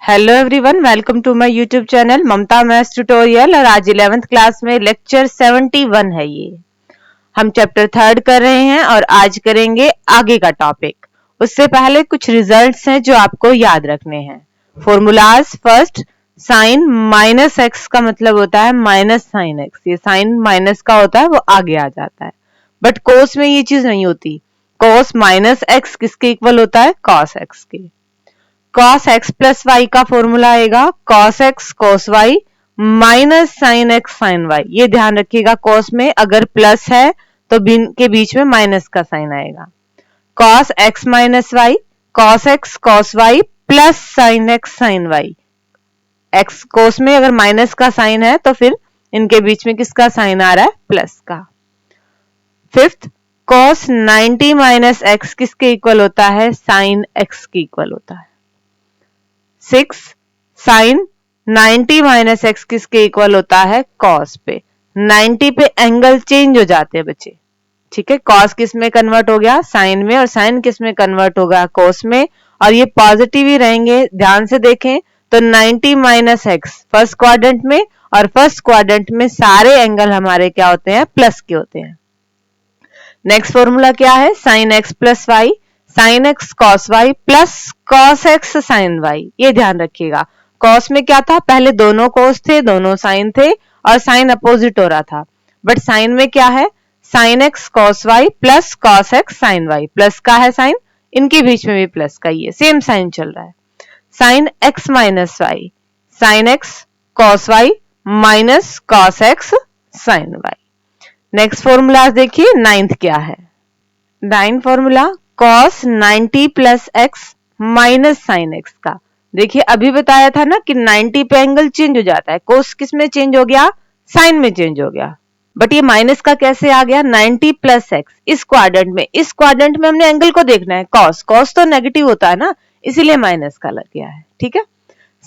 Hello everyone, welcome to my YouTube channel Mamta maths tutorial. और आज 11th class में lecture 71 है। ये हम चैप्टर 3 कर रहे हैं और आज करेंगे आगे का टॉपिक। उससे पहले कुछ रिजल्ट्स हैं जो आपको याद रखने हैं। Formulas first, sine minus x का मतलब होता है माइनस साइन एक्स। ये साइन माइनस का होता है, वो आगे आ जाता है। बट कोस में ये चीज नहीं होती। कोस माइनस एक्स किसके इक्वल होता है? कॉस एक्स के। cos x प्लस वाई का फॉर्मूला आएगा cos x cos y minus sine x sine y। ये ध्यान रखिएगा, cos में अगर प्लस है तो के बीच में माइनस का साइन आएगा। cos x minus y, cos x cos y plus sine x sine y। x cos में अगर माइनस का साइन है तो फिर इनके बीच में किसका साइन आ रहा है? प्लस का। फिफ्थ, cos 90 माइनस x किसके इक्वल होता है? साइन x के इक्वल होता है। 6, साइन 90 माइनस एक्स किसके इक्वल होता है? कॉस पे। 90 पे एंगल चेंज हो जाते हैं बच्चे, ठीक है। कॉस किस में कन्वर्ट हो गया? साइन में। और साइन किस में कन्वर्ट होगा? कोस में। और ये पॉजिटिव ही रहेंगे। ध्यान से देखें तो 90 माइनस एक्स फर्स्ट क्वाड्रेंट में, और फर्स्ट क्वाड्रेंट में सारे एंगल हमारे क्या होते हैं? प्लस के होते हैं। नेक्स्ट फॉर्मूला क्या है? Sine x plus y, sine x cos y plus cos x sine y. ये ध्यान रखिएगा, कॉस में क्या था? पहले दोनों कॉस थे, दोनों साइन थे और साइन अपोजिट हो रहा था। बट साइन में क्या है? Sine x cos y plus cos x sine y. Plus का है साइन, इनके बीच में भी प्लस का ही है, सेम साइन चल रहा है। Sine x minus y, sine x cos y minus cos x sine y. Next formula देखिए, नाइन्थ क्या है? Ninth formula cos 90 plus x minus sine x का। देखिए अभी बताया था ना कि 90 पे एंगल चेंज हो जाता है। cos किस में चेंज हो गया? साइन में चेंज हो गया। बट ये माइनस का कैसे आ गया? 90 प्लस एक्स इस क्वाड्रेंट में। इस क्वाड्रेंट में हमने एंगल को देखना है। cos तो नेगेटिव होता है ना, इसीलिए माइनस का लग गया है, ठीक है।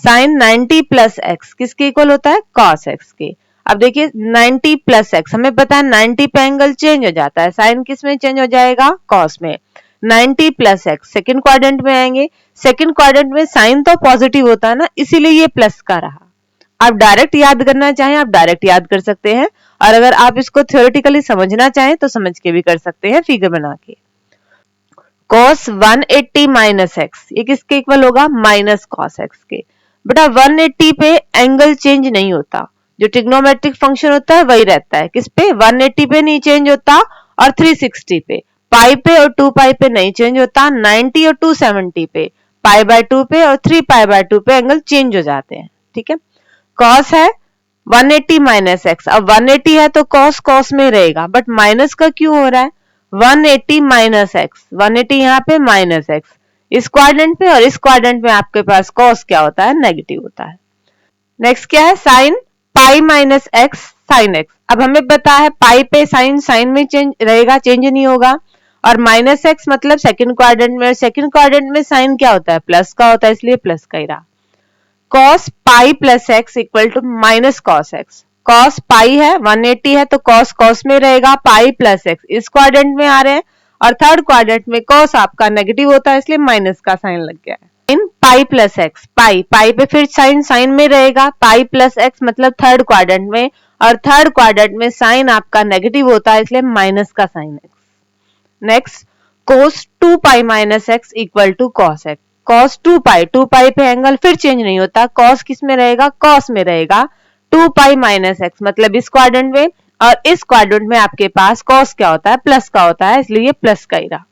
साइन 90 प्लस एक्स किसके इक्वल होता है? cos एक्स के। अब देखिए 90 प्लस एक्स, हमें पता है 90 पे एंगल चेंज हो जाता है। साइन किस में चेंज हो जाएगा? cos में। 90 प्लस एक्स सेकेंड क्वाड्रेंट में आएंगे। सेकेंड क्वाड्रेंट में साइन तो पॉजिटिव होता है ना, इसीलिए ये प्लस का रहा। आप डायरेक्ट याद करना चाहें आप डायरेक्ट याद कर सकते हैं, और अगर आप इसको थ्योरेटिकली समझना चाहें तो समझ के भी कर सकते हैं फिगर बना के। cos 180 माइनस एक्स, ये किसके इक्वल होगा? माइनस cos एक्स के। बेटा 180 पे एंगल चेंज नहीं होता, जो ट्रिग्नोमेट्रिक फंक्शन होता है वही रहता है। किस पे? 180 पे नहीं चेंज होता, और 360 पे। पाई पे और 2 पाई पे नहीं चेंज होता। 90 और 270 पे, पाई बाय 2 पे और 3 पाई बाय 2 पे एंगल चेंज हो जाते हैं, ठीक है। cos है 180 माइनस एक्स। अब 180 है तो cos में रहेगा, बट माइनस का क्यों हो रहा है? 180 माइनस एक्स, 180 यहाँ पे माइनस एक्स इस क्वाड्रेंट पे, और इस क्वाड्रेंट में आपके पास cos क्या होता है? नेगेटिव होता है। नेक्स्ट क्या है? Sine pi minus x sine x. अब हमें पता है पाई पे साइन साइन में चेंज रहेगा, चेंज नहीं होगा। और माइनस एक्स मतलब सेकंड क्वाड्रेंट में, सेकंड क्वाड्रेंट में साइन क्या होता है? प्लस का होता है, इसलिए प्लस का ही रहा। cos pi plus x equal to minus cos x. cos pi है 180 है तो cos में रहेगा, पाई प्लस एक्स इस क्वाड्रेंट में आ रहे हैं, और थर्ड क्वाड्रेंट में cos आपका नेगेटिव होता है, इसलिए माइनस का साइन लग गया है। इन पाई प्लस एक्स, पाई पाई पे फिर साइन साइन में रहेगा, पाई प्लस एक्स मतलब थर्ड क्वाड्रेंट में, और थर्ड क्वाड्रेंट में साइन आपका नेगेटिव होता है, इसलिए माइनस का sine x. Next, cos 2 pi minus x equal to cos x. cos 2 pi पे एंगल फिर चेंज नहीं होता। cos किस में रहेगा? cos में रहेगा। 2 पाई माइनस एक्स मतलब इस क्वाड्रेंट में, और इस क्वाड्रेंट में आपके पास cos क्या होता है? प्लस का होता है, इसलिए ये प्लस का ही रहा,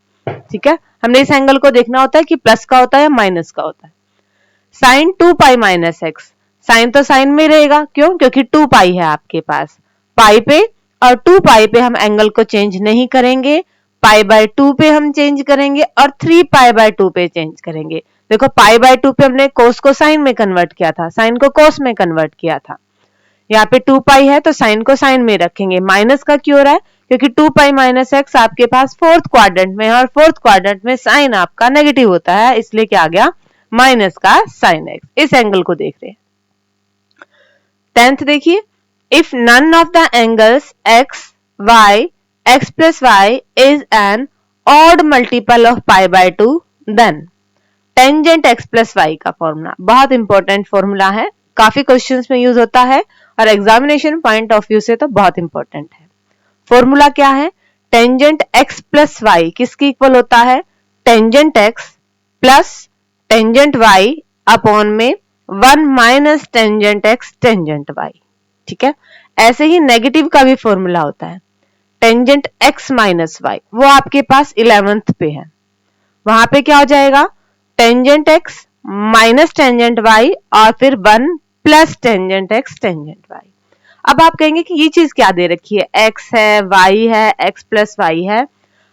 ठीक है। हमने इस एंगल को देखना होता है कि प्लस का होता है या माइनस का होता है। Sine 2 pi minus x, sine तो साइन में रहेगा, क्यों? क्योंकि 2 पाई है आपके पास पाई पे, और 2 पाई पे हम एंगल को चेंज नहीं करेंगे। पाई बाय 2 पे हम चेंज करेंगे, और 3 पाई बाय 2 पे चेंज करेंगे। देखो पाई बाय 2 पे हमने कोस को साइन में कन्वर्ट किया था, साइन को कोस में कन्वर्ट किया था। यहाँ पे 2 पाई है तो साइन को साइन में रखेंगे। माइनस का क्यों रहा है? क्योंकि 2 पाई माइनस एक्स आपके पास फोर्थ क्वाड्रेंट में है, और फोर्थ क्वाड्रेंट में साइन आपका नेगेटिव होता है, इसलिए क्या आ गया? माइनस का साइन एक्स। इस एंगल को देख रहे हैं। 10th देखिए, if none of the angles x y x plus y is an odd multiple of pi by 2, then tangent x plus y का फॉर्मूला बहुत इंपॉर्टेंट फॉर्मूला है, काफी क्वेश्चंस में यूज होता है और एग्जामिनेशन पॉइंट ऑफ व्यू से तो बहुत इंपॉर्टेंट है। फॉर्मूला क्या है? टेंजेंट x प्लस वाई किसकी इक्वल होता है? Tangent x plus tangent y upon में 1 minus tangent x tangent y। ठीक है, ऐसे ही नेगेटिव का भी फॉर्मूला होता है, टेंजेंट x माइनस वाई, वो आपके पास 11th पे है। वहां पे क्या हो जाएगा? Tangent x minus tangent y और फिर 1 plus tangent x tangent y। अब आप कहेंगे कि ये चीज क्या दे रखी है, x है, y है, x प्लस वाई है।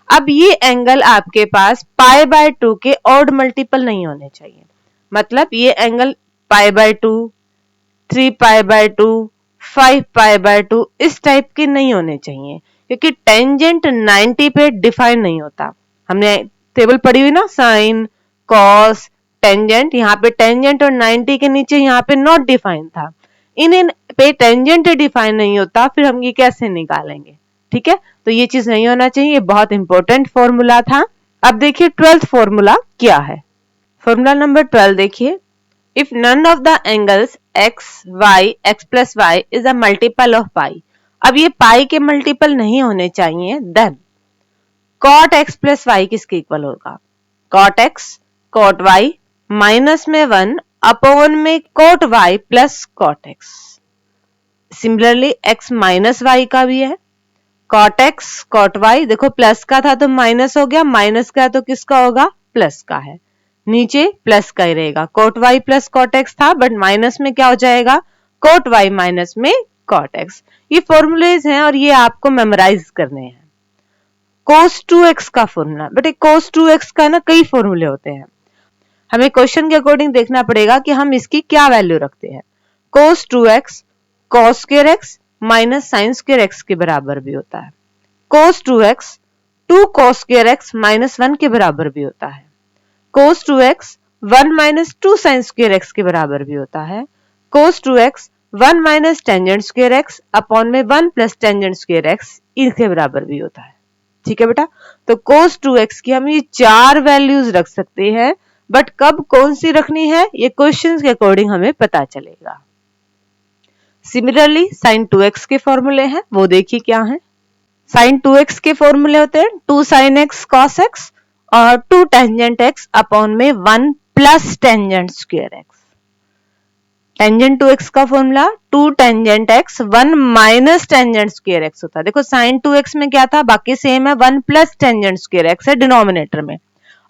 अब ये एंगल आपके पास पाई बाय 2 के ऑड मल्टीपल नहीं होने चाहिए, मतलब ये angle pi by 2, 3 pi by 2, 5 pi by 2 इस टाइप के नहीं होने चाहिए, क्योंकि टेंजेंट 90 पे डिफाइन नहीं होता। हमने टेबल पढ़ी हुई ना, साइन, कॉस, टेंजेंट, यहाँ पे टेंजेंट और 90 के नीचे यहाँ पे नॉट डिफाइन था। इन पे टेंजेंट डिफाइन नहीं होता, फिर हम ये कैसे निकालेंगे? ठीक है, तो ये चीज नहीं होना चाहिए, ये बहुत इंपॉर्टेंट फॉर्मूला था। अब देखिए 12th फॉर्मूला क्या है। फॉर्मूला नंबर 12 देखिए, if none of the angles x y x plus y is a multiple of pi. अब ये पाई के मल्टीपल नहीं होने चाहिए, then cot x plus y किसके इक्वल होगा? Cot x cot y minus में 1 अपॉन में cot y plus cot x. Similarly x minus y का भी है, कॉट एक्स कॉट वाई, देखो प्लस का था तो माइनस हो गया, माइनस का है तो किसका होगा? प्लस का है, नीचे प्लस का ही रहेगा। Cot y plus cot x था, बट माइनस में क्या हो जाएगा? कॉट वाई माइनस में कॉट एक्स। ये फॉर्मूलेज हैं और ये आपको मेमोराइज करने हैं। cos 2x का फॉर्मूला, बेटे cos 2x का ना कई फॉर्मूले होते हैं, हमें क्वेश्चन के अकॉर्डिंग देखना पड़ेगा कि हम इसकी क्या वैल्यू रखते हैं। cos 2x cos square x minus sine square x के बराबर भी होता है। cos 2x 2 cos square x minus 1 के बराबर भी होता है। cos 2x 1 minus 2 sine square x के बराबर भी होता है। cos 2x 1 minus tangent square x upon में 1 प्लस टेंजेंट स्क्वायर x इसके बराबर भी होता है। ठीक है बेटा, तो cos 2x की हम ये 4 वैल्यूज रख सकते हैं, बट कब कौन सी रखनी है ये क्वेश्चंस के अकॉर्डिंग हमें पता चलेगा। सिमिलरली sin 2x के फॉर्मूले हैं, वो देखिए क्या है। sin 2x के फॉर्मूले होते हैं 2 sin x cos x और 2 टेंजेंट x अपॉन में 1 plus tangent square x। Tangent 2x का formula 2 tangent x 1 minus tangent square x होता है। देखो sin 2x में क्या था, बाकी सेम है, 1 प्लस टेंजेंट स्क्वायर x है डिनोमिनेटर में,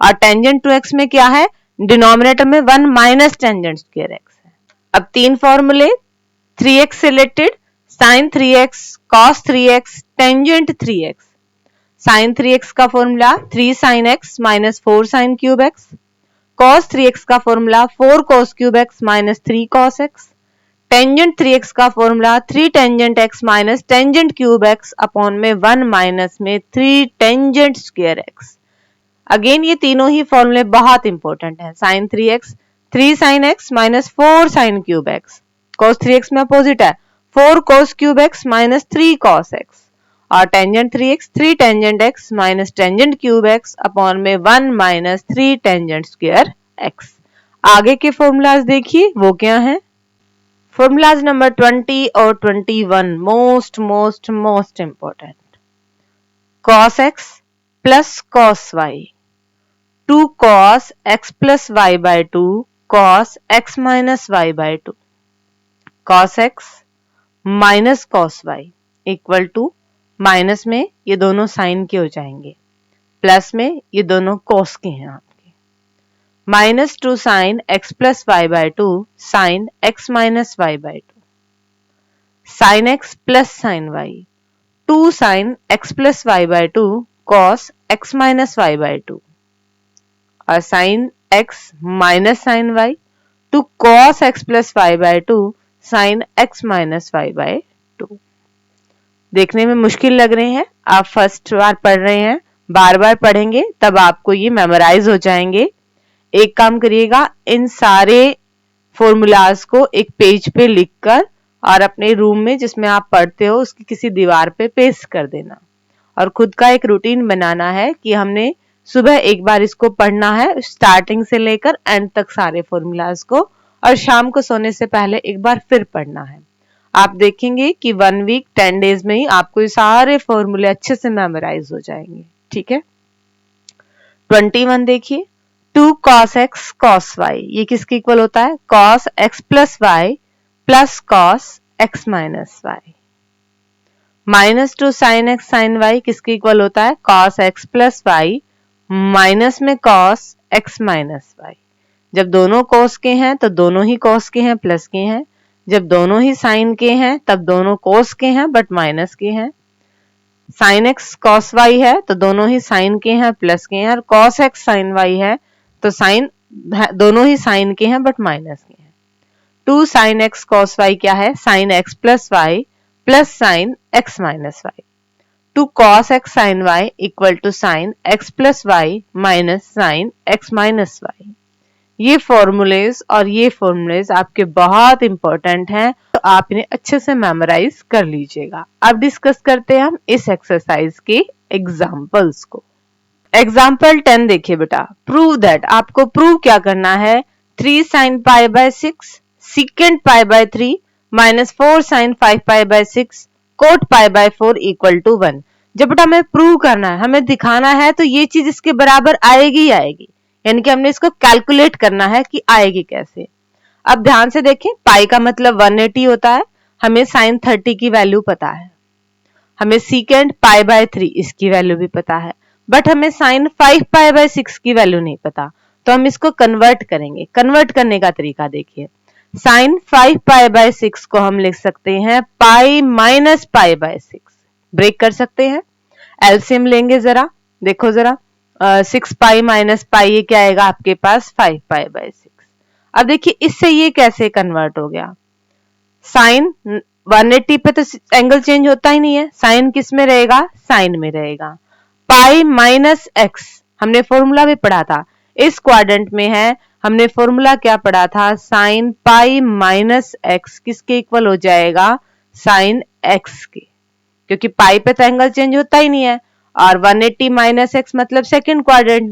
और टेंजेंट 2x में क्या है, डिनोमिनेटर में 1 माइनस टेंजेंट स्क्वायर x है। अब 3 फॉर्मूले 3x selected, sin 3x cos 3x tangent 3x। sin 3x का formula 3 sin x minus 4 sin cube x, cos 3x का formula 4 cos cube x minus 3 cos x, tangent 3x का formula 3 tangent x minus tangent cube x upon में 1 minus में 3 tangent square x। Again ये तीनों ही फॉर्मूले बहुत important है। sin 3x 3 sin x minus 4 sin cube x, cos 3x में opposite है 4 cos cube x minus 3 cos x, और tangent 3x 3 tangent x minus tangent cube x upon में 1 minus 3 tangent square x। आगे के formulas देखिए वो क्या है। फॉर्मूलाज नंबर 20 और 21 most important. cos x plus cos y, 2 cos x plus y by 2 cos x minus y by 2, cos x minus cos y equal to, minus में ये दोनों साइन के हो जाएंगे, प्लस में ये दोनों cos के हैं आपके, minus 2 sine x plus y by 2 sine x minus y by 2, sine x plus sine y 2 sine x plus y by 2 cos x minus y by 2, और sine x minus sine y 2 cos x plus y by 2 sine x minus y by 2। देखने में मुश्किल लग रहे हैं, आप first बार पढ़ रहे हैं, बार बार पढ़ेंगे तब आपको ये मेमोराइज हो जाएंगे। एक काम करिएगा, इन सारे फॉर्मूलाज को एक पेज पे लिखकर और अपने रूम में जिसमें आप पढ़ते हो उसकी किसी दीवार पे पेस्ट कर देना, और खुद का एक रूटीन बनाना है कि हमने सुबह एक बार इसको पढ़ना है स्टार्टिंग से लेकर एंड तक सारे फॉर्मूलाज को, और शाम को सोने से पहले एक बार फिर पढ़ना है। आप देखेंगे कि 1 वीक 10 डेज में ही आपको ये सारे फॉर्मूले अच्छे से मेमोराइज हो जाएंगे। ठीक है, 21 देखिए, 2 cos x cos y, ये किसके इक्वल होता है? cos x plus y plus cos x minus y। -2 sin x sin y किसके इक्वल होता है? cos x plus y minus में cos x माइनस y। जब दोनों cos के हैं तो दोनों ही cos के हैं, प्लस के हैं। जब दोनों ही sin के हैं तब दोनों cos के हैं बट माइनस के हैं। sin x cos y है तो दोनों ही sin के हैं, प्लस के हैं, और cos x sin y है तो दोनों ही sin के हैं बट माइनस के हैं। 2 sin x cos y क्या है? sin x plus y plus sin x minus y। 2 cos x sin y equal to sin x plus y minus sin x minus y। ये formulas और ये formulas आपके बहुत important हैं, तो आप इन्हें अच्छे से मेमोराइज कर लीजिएगा। अब डिस्कस करते हैं हम इस एक्सरसाइज के एग्जाम्पल्स को। एग्जाम्पल 10 देखिए बेटा, प्रूव दैट, आपको प्रूव क्या करना है? 3 sin pi by 6 secant pi by 3 minus 4 sin 5 pi by 6 cot pi by 4 equal to 1। जब बेटा हमें प्रूव करना है, हमें दिखाना है, तो ये चीज इसके बराबर आएगी ही आएगी, यानी कि हमने इसको कैलकुलेट करना है कि आएगी कैसे। अब ध्यान से देखें, पाई का मतलब 180 होता है, हमें sin 30 की वैल्यू पता है, हमें secant pi by 3 इसकी वैल्यू भी पता है, बट हमें sin 5 pi by 6 की वैल्यू नहीं पता, तो हम इसको कन्वर्ट करेंगे। कन्वर्ट करने का तरीका देखिए, sin 5 pi by 6 को हम लिख सकते हैं pi minus pi by 6, break कर सकते हैं। एलसीएम लेंगे जरा, देखो जरा, 6 पाई माइनस पाई, ये क्या आएगा आपके पास? 5 पाई बाय 6। अब देखिए इससे ये कैसे कन्वर्ट हो गया? साइन 180 पे तो एंगल चेंज होता ही नहीं है, साइन किस में रहेगा? साइन में रहेगा। पाई माइनस एक्स हमने फॉर्मूला भी पढ़ा था, इस क्वाड्रेंट में है, हमने फॉर्मूला क्या पढ़ा था? साइन पाई माइनस एक्स किसके इक्वल हो जाएगा? साइन एक्स के, क्योंकि पाई पे तो एंगल चेंज होता ही नहीं है, और 180 माइनस एक्स मतलब सेकंड क्वाड्रेंट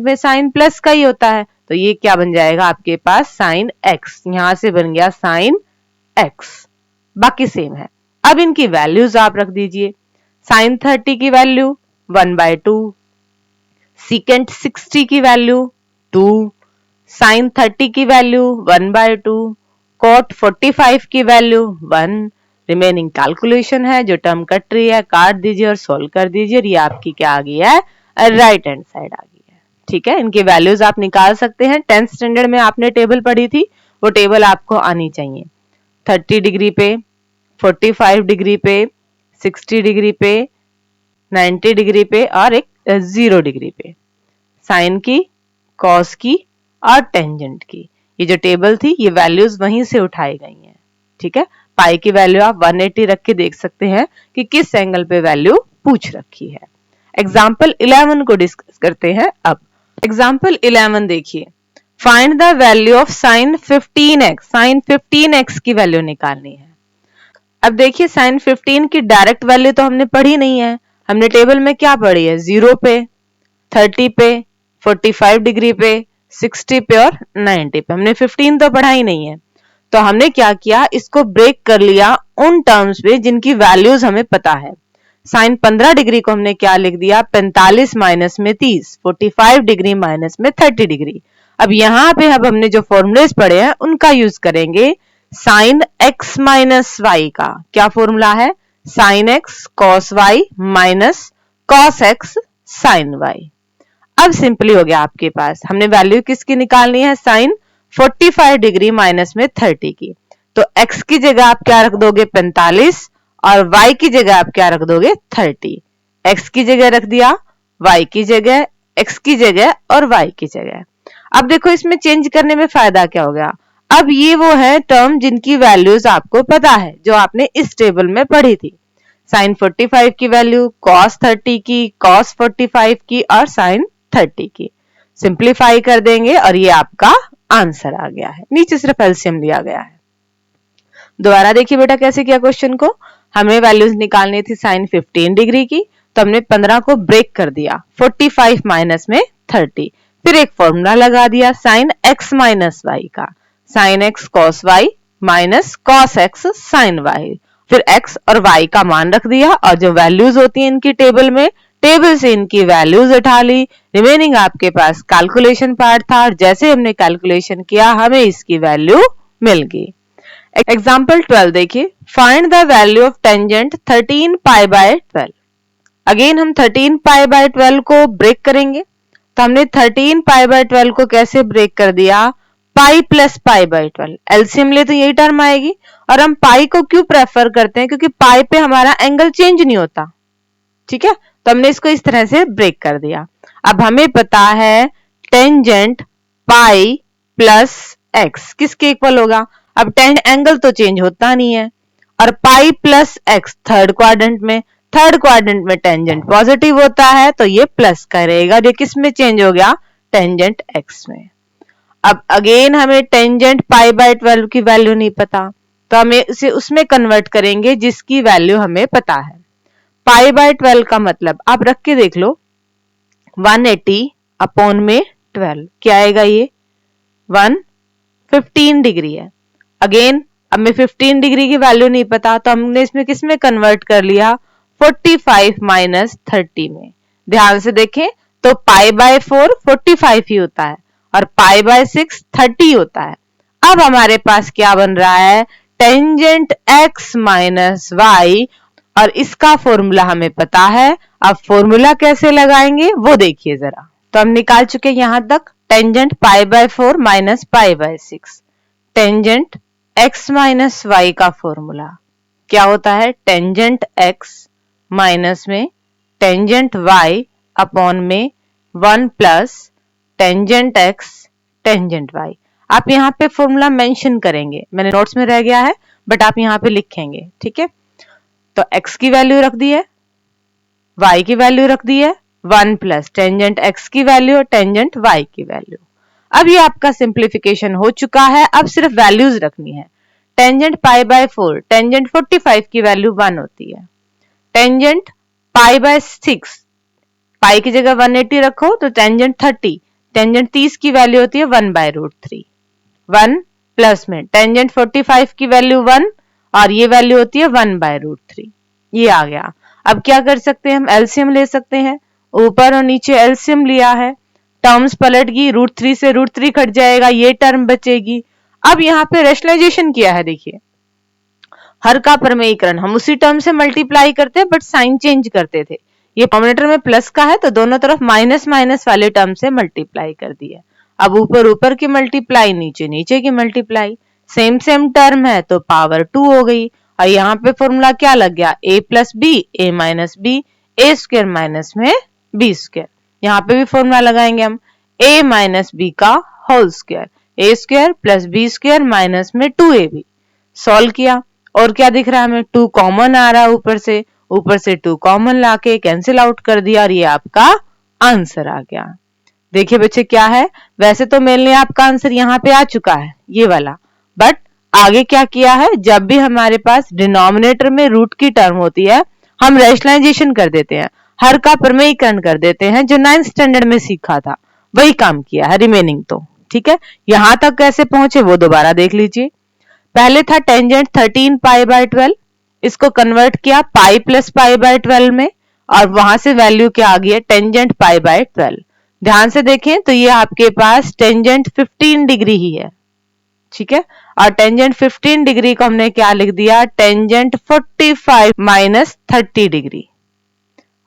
में साइन प्लस का ही होता है, तो ये क्या बन जाएगा आपके पास? साइन एक्स, यहां से बन गया साइन एक्स, बाकी सेम है। अब इनकी वैल्यूज आप रख दीजिए, साइन 30 की वैल्यू 1/2, सीकेंट 60 की वैल्यू 2, साइन 30 की वैल्यू 1/2, कॉट 45 की वैल्यू 1। रिमेनिंग कैलकुलेशन है, जो टर्म कट रही है काट दीजिए और सोल्व कर दीजिए, और ये आपकी क्या आ गई है? राइट हैंड साइड आ गई है। ठीक है, इनकी वैल्यूज आप निकाल सकते हैं। 10th स्टैंडर्ड में आपने टेबल पढ़ी थी, वो टेबल आपको आनी चाहिए। 30 डिग्री पे, 45 डिग्री पे, 60 डिग्री पे, 90 डिग्री पे, और एक 0 डिग्री पे, साइन की, कॉस की और टेंजेंट की, ये जो टेबल थी ये वैल्यूज वहीं से उठाई गई हैं। ठीक है, पाई की वैल्यू आप 180 रख के देख सकते हैं कि किस एंगल पे वैल्यू पूछ रखी है। एग्जाम्पल 11 को डिस्कस करते हैं। अब एग्जाम्पल 11 देखिए, find the value of sine 15x, sine 15x की वैल्यू निकालनी है। अब देखिए साइन 15 की डायरेक्ट वैल्यू तो हमने पढ़ी नहीं है, हमने टेबल में क्या पढ़ी है? 0 पे, 30 पे, 45 डिग्री पे, 60 पे और 90 पे, हमने 15 तो पढ़ा ही नहीं है। तो हमने क्या किया, इसको ब्रेक कर लिया उन टर्म्स पे जिनकी वैल्यूज हमें पता है। साइन 15 डिग्री को हमने क्या लिख दिया? 45 माइनस में 30, 45 डिग्री माइनस में 30 डिग्री। अब यहाँ पे अब हमने जो फॉर्मूलेस पढ़े हैं उनका यूज करेंगे। साइन x माइनस y का क्या फॉर्मूला है? Sine x cos y minus cos x sine y। अब सिंपली हो गया आपके पास, हमने वैल्यू किसकी निकालनी है? साइन 45 डिग्री माइनस में 30 की, तो x की जगह आप क्या रख दोगे? 45, और y की जगह आप क्या रख दोगे? 30। x की जगह रख दिया, y की जगह, x की जगह और y की जगह। अब देखो इसमें चेंज करने में फायदा क्या हो गया? अब ये वो है टर्म जिनकी वैल्यूज आपको पता है, जो आपने इस टेबल में पढ़ी थी। साइन 45 की वैल्यू, cos 30 की, cos 45 की और साइन 30 की। सिंप्लीफाई कर देंगे और ये आपका आंसर आ गया है, नीचे सिर्फ एलसीएम लिया गया है। दोबारा देखिए बेटा कैसे किया क्वेश्चन को, हमें वैल्यूज निकालनी थी साइन 15 डिग्री की, तो हमने 15 को ब्रेक कर दिया, 45 माइनस में 30। फिर एक फॉर्मूला लगा दिया साइन x माइनस वाई का, sine x cos y minus cos x sine y। फिर x और y का मान रख दिया और जो वैल्यूज होती है इनकी टेबल में, टेबल से इनकी वैल्यूज उठा ली। रिमेनिंग आपके पास कैलकुलेशन पार्ट था और जैसे हमने कैलकुलेशन किया हमें इसकी वैल्यू मिल गई। एग्जाम्पल 12 देखिए, find the value of tangent 13 pi by 12। Again हम 13 पाई बाय 12 को ब्रेक करेंगे। तो हमने 13 पाई बाय 12 को कैसे ब्रेक कर दिया, pi plus pi by 12, LCM ले तो यही टर्म आएगी। और हम पाई को क्यों प्रेफर करते हैं, क्योंकि पाई पे हमारा एंगल चेंज नहीं होता, ठीक है। तो हमने इसको इस तरह से ब्रेक कर दिया। अब हमें पता है टेंजेंट पाई प्लस एक्स किसके इक्वल होगा। अब टेन एंगल तो चेंज होता नहीं है, और पाई प्लस एक्स थर्ड क्वाड्रेंट में, थर्ड क्वाड्रेंट में टेंजेंट पॉजिटिव होता है तो ये प्लस करेगा। ये किस में चेंज हो गया, टेंजेंट एक्स में। अब अगेन हमें टेंजेंट पाई बाय 12 की वैल्यू नहीं पता, तो हमें इसे उसमें कन्वर्ट करेंगे जिसकी वैल्यू हमें पता है। पाई बाय 12 का मतलब आप रख के देख लो, 180 अपॉन में 12 क्या आएगा, ये 115 डिग्री है। अगेन अब मैं 15 डिग्री की वैल्यू नहीं पता तो हमने इसमें किस में कन्वर्ट कर लिया, 45 माइनस 30 में। ध्यान से देखें तो पाई बाय 4 45 ही होता है और पाई बाय 6 30 होता है। अब हमारे पास क्या बन रहा है, टेंजेंट x माइनस वाई, और इसका फॉर्मूला हमें पता है। अब फॉर्मूला कैसे लगाएंगे वो देखिए जरा। तो हम निकाल चुके यहां तक, tangent pi by 4 minus pi by 6। Tangent x minus y का फॉर्मूला क्या होता है, टेंजेंट x माइनस में टेंजेंट y अपॉन में 1 plus tangent x tangent y। आप यहाँ पे फॉर्मूला मेंशन करेंगे, मैंने नोट्स में रह गया है बट आप यहाँ पे लिखेंगे, ठीक है। तो x की वैल्यू रख दी है, y की वैल्यू रख दी है, 1 प्लस टेंजेंट x की वैल्यू और टेंजेंट y की वैल्यू। अब ये आपका सिंप्लीफिकेशन हो चुका है, अब सिर्फ वैल्यूज रखनी है। टेंजेंट पाई बाय 4, टेंजेंट 45 की वैल्यू 1 होती है। टेंजेंट पाई बाय 6, पाई की जगह 180 रखो तो टेंजेंट 30, टेंजेंट 30 की वैल्यू होती है 1 बाय रूट 3। 1 प्लस में टेंजेंट 45 की वैल्यू 1 और ये वैल्यू होती है 1 बाय रूट 3। ये आ गया। अब क्या कर सकते हैं, हम एलसीएम ले सकते हैं। ऊपर और नीचे एलसीएम लिया है, टर्म्स पलट गई, रूट 3 से रूट 3 कट जाएगा, ये टर्म बचेगी। अब यहाँ पे रेशनलाइजेशन किया है, देखिए हर का परमेयीकरण, हम उसी टर्म से मल्टीप्लाई करते हैं बट साइन चेंज करते थे। ये डिनोमिनेटर में प्लस का है तो दोनों तरफ माइनस माइनस वाले टर्म से मल्टीप्लाई कर दिया। अब ऊपर ऊपर की मल्टीप्लाई, नीचे नीचे की मल्टीप्लाई, सेम सेम टर्म है तो पावर 2 हो गई। और यहाँ पे फॉर्मूला क्या लग गया, a plus b, a minus b, a square minus में बी स्क्वायर। यहाँ पे भी फॉर्मूला लगाएंगे हम, a माइनस बी का whole square, a square plus b square minus में 2ab। सॉल्व किया और क्या दिख रहा है हमें, 2 कॉमन आ रहा है ऊपर से 2 कॉमन लाके कैंसिल आउट कर दिया और ये आपका आंसर आ गया। देखिए बच्चे क्या है, वैसे तो मेरे लिए आपका आंसर यहाँ पे आ चुका है ये वाला, बट आगे क्या किया है, जब भी हमारे पास डिनोमिनेटर में रूट की टर्म होती है हम रैशनलाइजेशन कर देते हैं, हर का प्रमेयीकरण कर देते हैं, जो 9th स्टैंडर्ड में सीखा था वही काम किया है रिमेनिंग तो, ठीक है। यहां तक कैसे पहुंचे वो दोबारा देख लीजिए। पहले था टेंजेंट 13 पाई बाय 12, इसको कन्वर्ट किया पाई प्लस पाई बाय 12 में और वहां से वैल्यू क्या आ गई है, टेंजेंट पाई बाय 12। ध्यान से देखें तो ये आपके पास टेंजेंट 15 डिग्री ही है, ठीक है। और टेंजेंट 15 डिग्री को हमने क्या लिख दिया, टेंजेंट 45 माइनस 30 डिग्री।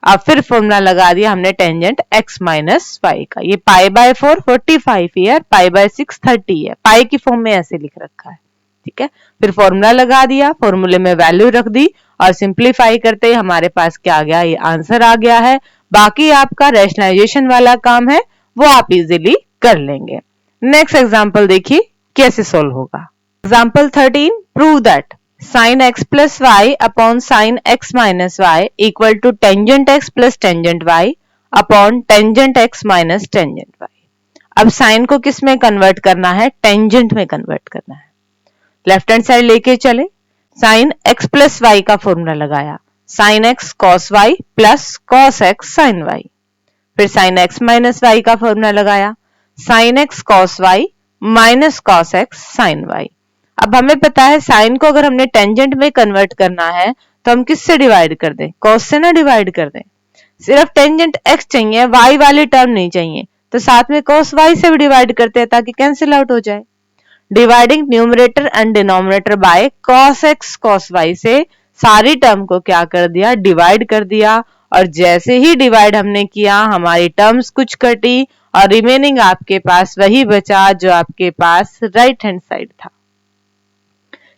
अब फिर फॉर्मूला लगा दिया हमने टेंजेंट x माइनस वाई का। ये पाई बाय 4 45 ही है, पाई बाय 6 30 है, पाई की फॉर्म में ऐसे लिख रखा है, ठीक है। फिर फॉर्मूला लगा दिया, फॉर्मूले में वैल्यू रख दी और सिंप्लीफाई करते ही हमारे पास क्या आ गया, ये आंसर आ गया है। बाकी आपका रैशनलाइजेशन वाला काम है वो आप इजीली कर लेंगे। नेक्स्ट एग्जांपल देखिए कैसे सोल्व होगा। Example 13, prove that sin x plus y upon sin x minus y equal to tangent x plus tangent y upon tangent x minus tangent y। अब sin को किस में कन्वर्ट करना है, टेंजेंट में कन्वर्ट करना है। लेफ्ट हैंड साइड लेके चले, sin x plus y का फॉर्मूला लगाया, sine x cos y plus cos x sine y. फिर साइन एक्स माइनस वाई का फॉर्मूला लगाया, sine x cos y minus cos x sine y. अब हमें पता है साइन को अगर हमने टेंजेंट में कन्वर्ट करना है तो हम किससे डिवाइड कर दें, कॉस से ना डिवाइड कर दें। सिर्फ टेंजेंट एक्स चाहिए, वाई वाली टर्म नहीं चाहिए, तो साथ में कॉस वाई से भी डिवाइड करते हैं ताकि कैंसिल आउट हो जाए। Dividing numerator and denominator by cos x cos y से सारी टर्म को क्या कर दिया, डिवाइड कर दिया। और जैसे ही डिवाइड हमने किया हमारी टर्म्स कुछ कटी और रिमेनिंग आपके पास वही बचा जो आपके पास राइट हैंड साइड था।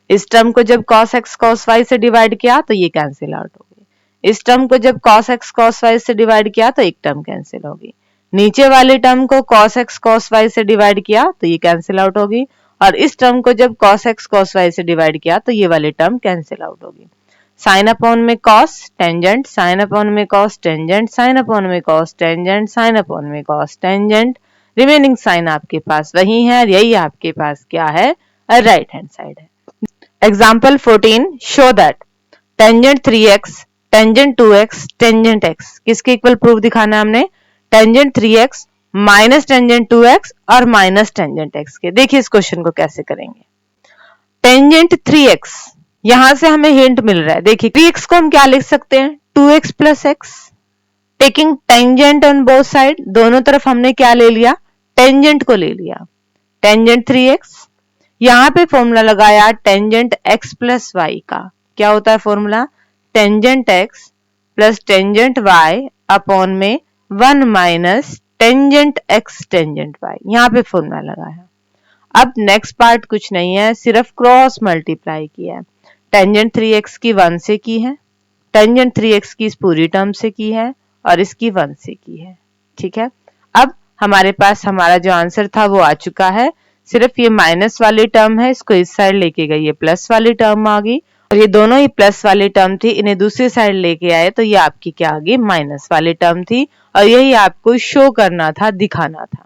इस टर्म को जब cos x cos y से डिवाइड किया तो ये कैंसिल आउट हो गई। इस टर्म को जब cos x cos y से डिवाइड किया तो एक टर्म कैंसिल होगी। नीचे वाली टर्म को cos x cos y से डिवाइड किया तो ये कैंसिल आउट होगी। और इस टर्म को जब cos x cos y से डिवाइड किया तो ये वाली टर्म कैंसिल आउट होगी। साइन अपॉन में cos टेंजेंट, साइन अपॉन में cos टेंजेंट, साइन अपॉन में cos टेंजेंट, साइन अपॉन में cos टेंजेंट। रिमेनिंग साइन आपके पास वही है, यही आपके पास क्या है, राइट हैंड साइड है। Example 14 show that tangent 3x, tangent 2x, tangent x किसके इक्वल प्रूफ दिखाना है हमने, tangent 3x minus tangent 2x और माइनस टेंजेंट x के। देखिए इस क्वेश्चन को कैसे करेंगे। टेंजेंट 3x, यहां से हमें हिंट मिल रहा है। देखिए 3x को हम क्या लिख सकते हैं, 2x plus x। Taking tangent on both side, दोनों तरफ हमने क्या ले लिया, टेंजेंट को ले लिया। टेंजेंट 3x, यहां पे फॉर्मूला लगाया टेंजेंट x प्लस वाई का। क्या होता है formula, tangent x plus tangent y upon में 1 minus tangent x tangent y। यहां पे फॉर्मूला लगाया। अब नेक्स्ट पार्ट कुछ नहीं है, सिर्फ क्रॉस मल्टीप्लाई किया है। टेंजेंट 3x की 1 से की है, टेंजेंट 3x की इस पूरी टर्म से की है और इसकी 1 से की है। ठीक है, अब हमारे पास हमारा जो आंसर था वो आ चुका है। सिर्फ ये माइनस वाली टर्म है, इसको इस साइड लेके गई, ये प्लस वाली टर्म आ गई। और ये दोनों ही प्लस वाली टर्म थी, इन्हें दूसरी साइड लेके आए तो ये आपकी क्या आ गई, माइनस वाली टर्म थी। और यही आपको शो करना था, दिखाना था।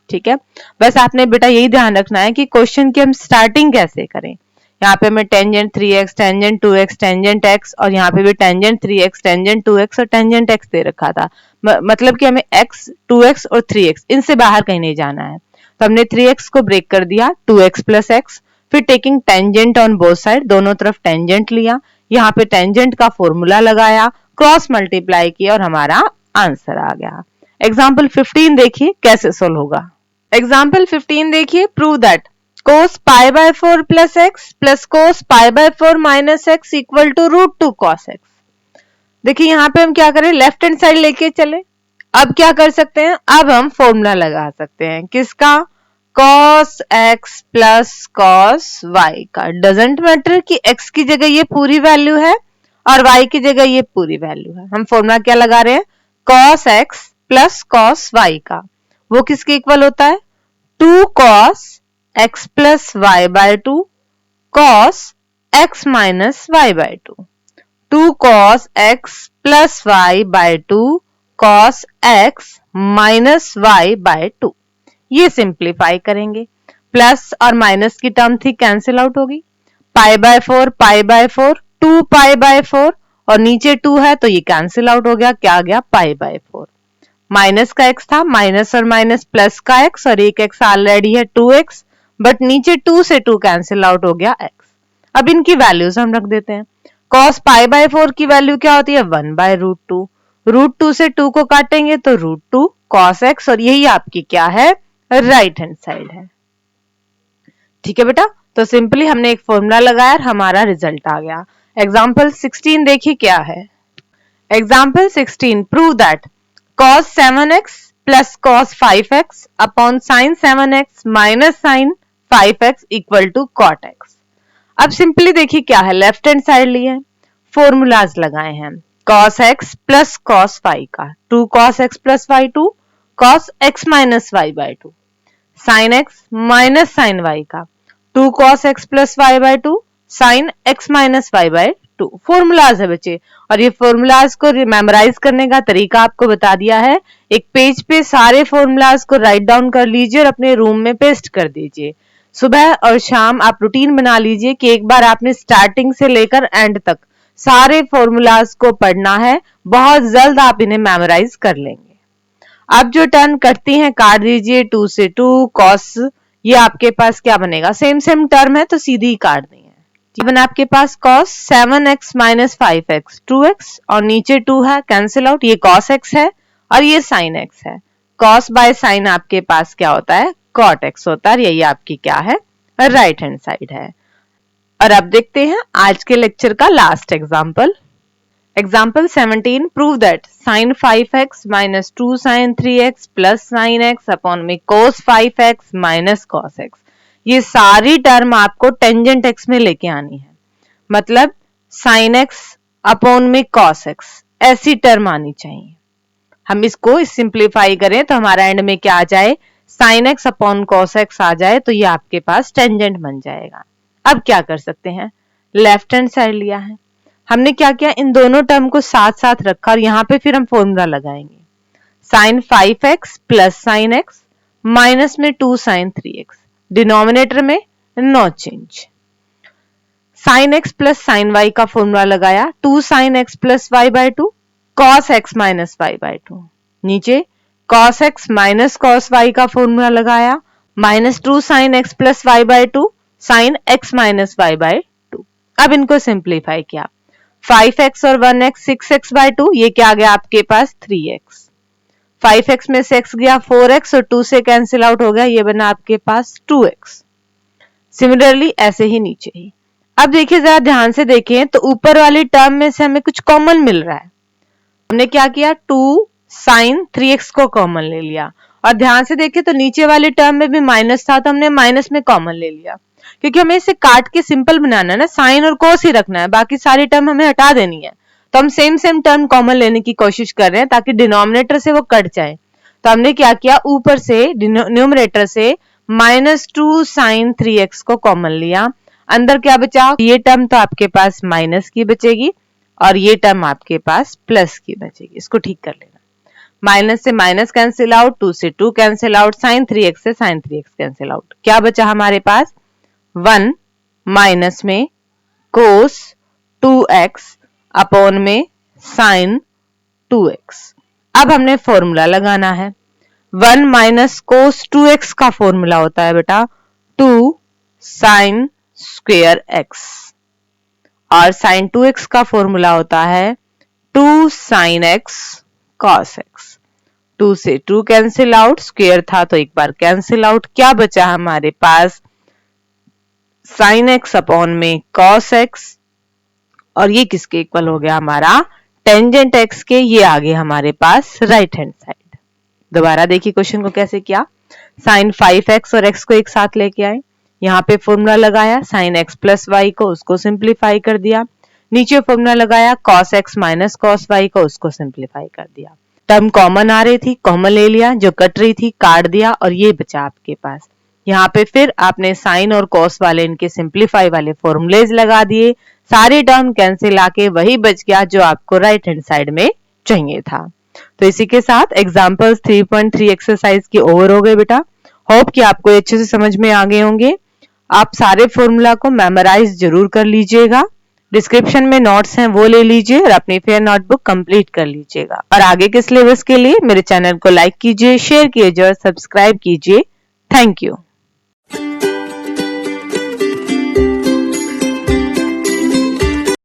ठीक है, बस आपने बेटा यही ध्यान रखना है कि क्वेश्चन की हम स्टार्टिंग कैसे करें। यहाँ पे हमें tangent 3x, tangent 2x, tangent x और यहाँ पे भी टेंजेंट 3x, टेंजेंट 2x और टेंजेंट x दे रखा था। मतलब कि हमें x, 2x और 3x इनसे बाहर कहीं नहीं जाना है। तो हमने 3x को ब्रेक कर दिया, 2x प्लस x। फिर taking tangent on both side, दोनों तरफ टेंजेंट लिया। यहाँ पे टेंजेंट का फॉर्मूला लगाया, क्रॉस मल्टीप्लाई किया और हमारा आंसर आ गया। एग्जाम्पल 15 देखिए कैसे सोल्व होगा। एग्जाम्पल 15 देखिए, prove that cos pi by 4 plus x plus cos pi by 4 minus x equal to √2 cos x। देखिए यहाँ पे हम क्या करें, लेफ्ट हैंड साइड लेके चले। अब क्या कर सकते हैं, अब हम फॉर्मूला लगा सकते हैं किसका, cos x plus cos y का। डजेंट मैटर कि x की जगह ये पूरी वैल्यू है और y की जगह ये पूरी वैल्यू है। हम फॉर्मूला क्या लगा रहे हैं, cos x plus cos y का। वो किसके इक्वल होता है, 2 cos x plus y by 2 cos x minus y by 2। 2 cos x plus y by 2 cos x minus y by 2। ये सिंप्लीफाई करेंगे, प्लस और माइनस की टर्म थी, कैंसिल आउट होगी। पाई by 4 pi by 4, 2 pi by 4 और नीचे 2 है तो ये कैंसिल आउट हो गया, क्या आ गया, पाई बाय 4। माइनस का x था, माइनस और माइनस प्लस का x और एक x ऑलरेडी है 2x, बट नीचे 2 से 2 कैंसिल आउट हो गया x। अब इनकी वैल्यूज हम रख देते हैं। cos पाई बाय 4 की वैल्यू क्या होती है, 1 बाय √2। √2 से 2 को काटेंगे तो √2 cos x और यही आपकी क्या है, राइट हैंड साइड है। ठीक है बेटा, तो सिंपली हमने एक फॉर्मूला लगाया और हमारा रिजल्ट आ गया। एग्जाम्पल 16 देखिए क्या है। Example 16, prove that cos 7x plus cos 5x upon sin 7x minus sin 5x equal to cot x। अब सिंपली देखिए क्या है, लेफ्ट हैंड साइड लिए हैं, फॉर्मूलाज लगाए हैं। cos x plus cos y का, 2 cos x plus y 2 cos x minus y by 2। sin x minus sin y का, 2 cos x plus y by 2 sin x minus y by 2। Formulas है बच्चे, और ये formulas को memorise करने का तरीका आपको बता दिया है। एक पेज पे सारे फॉर्मूलाज को राइट डाउन कर लीजिए और अपने रूम में पेस्ट कर दीजिए। सुबह और शाम आप रूटीन बना लीजिए कि एक बार आपने स्टार्टिंग से लेकर एंड तक सारे फॉर्मूलाज को पढ़ना है, बहुत जल्द आप इन्हें मेमोराइज कर लेंगे। अब जो टर्म कटती हैं काट दीजिए, 2 से 2 cos, ये आपके पास क्या बनेगा, सेम टर्म है तो सीधी ही काट दी है। ये बना आपके पास cos 7x - 5x 2x, और नीचे 2 है, कैंसिल आउट, ये cos x है और ये sin x है। cos बाय sin आपके पास क्या होता है, cot x होता है। यही आपकी क्या है, राइट हैंड साइड है। और अब देखते हैं आज के लेक्चर का last example. Example 17, prove that sin 5x - 2 sin 3x plus sin x upon में cos 5x - cos x। ये सारी टर्म आपको टेंजेंट x में लेके आनी है, मतलब sin x अपॉन में cos x, ऐसी टर्म आनी चाहिए। हम इसको सिंप्लीफाई करें तो हमारा एंड में क्या आ जाए, sin x upon cos x आ जाए, तो ये आपके पास टेंजेंट बन जाएगा। अब क्या कर सकते हैं, लेफ्ट हैंड साइड लिया है, हमने क्या किया, इन दोनों टर्म को साथ साथ रखा और यहाँ पे फिर हम फॉर्मूला लगाएंगे, sin 5x plus sin x minus में 2 sin 3x, डिनोमिनेटर में no change. sin x plus sin y का फॉर्मूला लगाया, 2 sin x plus y by 2 cos x minus y by 2, नीचे cos x minus cos y का formula लगाया, minus 2 sin x plus y by 2 sin x minus y by 2। अब इनको simplify किया, 5x और 1x 6x bye 2, ये क्या आ गया आपके पास 3x, 5x में से x गया 4x और 2 से कैंसिल आउट हो गया, ये बना आपके पास 2x। सिमिलरली ऐसे ही नीचे ही। अब देखिए जरा ध्यान से देखें तो ऊपर वाली टर्म में से हमें कुछ कॉमन मिल रहा है, हमने क्या किया 2 sin 3x को कॉमन ले लिया, और ध्यान से देखें तो नीचे वाली टर्म में भी माइनस था तो हमने माइनस में कॉमन ले लिया, क्योंकि हमें इसे काट के सिंपल बनाना है ना, साइन और कोस ही रखना है, बाकी सारी टर्म हमें हटा देनी है। तो हम सेम टर्म कॉमन लेने की कोशिश कर रहे हैं ताकि डिनोमिनेटर से वो कट जाए। तो हमने क्या किया, ऊपर से न्यूमरेटर से -2 sin 3x को कॉमन लिया, अंदर क्या बचा, ये टर्म तो आपके पास माइनस की बचेगी और ये टर्म आपके पास प्लस की बचेगी। इसको ठीक कर लेना, माइनस से माइनस कैंसिल आउट, 2 से 2 कैंसिल आउट, sin 3x से sin 3x कैंसिल आउट, क्या बचा हमारे पास 1 माइनस में cos 2x अपॉन में sin 2x। अब हमने फॉर्मूला लगाना है, 1 माइनस cos 2x का फॉर्मूला होता है बेटा 2 sin स्क्वायर x, और sin 2x का फॉर्मूला होता है 2 sin x cos x। 2 से 2 कैंसिल आउट, स्क्वायर था तो एक बार कैंसिल आउट, क्या बचा हमारे पास sin x अपॉन में cos x, और ये किसके इक्वल हो गया हमारा टेंजेंट x के, ये आ गए हमारे पास राइट हैंड साइड। दोबारा देखिए क्वेश्चन को कैसे किया, sin 5x और x को एक साथ लेके आए, यहाँ पे फॉर्मूला लगाया sin x प्लस y को, उसको सिंप्लीफाई कर दिया, नीचे फॉर्मूला लगाया cos x minus cos y को, उसको सिंप्लीफाई कर दिया। टर्म कॉमन आ रही थी, कॉमन ले लिया, जो कट रही थी काट दिया, और ये बचा आपके पास। यहाँ पे फिर आपने साइन और कॉस वाले इनके सिंप्लीफाई वाले फॉर्मूलेज लगा दिए, सारे टर्म कैंसिल आके वही बच गया जो आपको राइट हैंड साइड में चाहिए था। तो इसी के साथ एग्जांपल्स 3.3 एक्सरसाइज की ओवर हो गए बेटा। होप कि आपको अच्छे से समझ में आ गए होंगे। आप सारे फॉर्मूला को मेमोराइज जरूर कर लीजिएगा, डिस्क्रिप्शन में नोट्स हैं वो ले लीजिए और अपनी फेयर नोटबुक कंप्लीट कर लीजिएगा। और आगे के सिलेबस के लिए मेरे चैनल को लाइक कीजिए, शेयर कीजिए और सब्सक्राइब कीजिए। Thank you.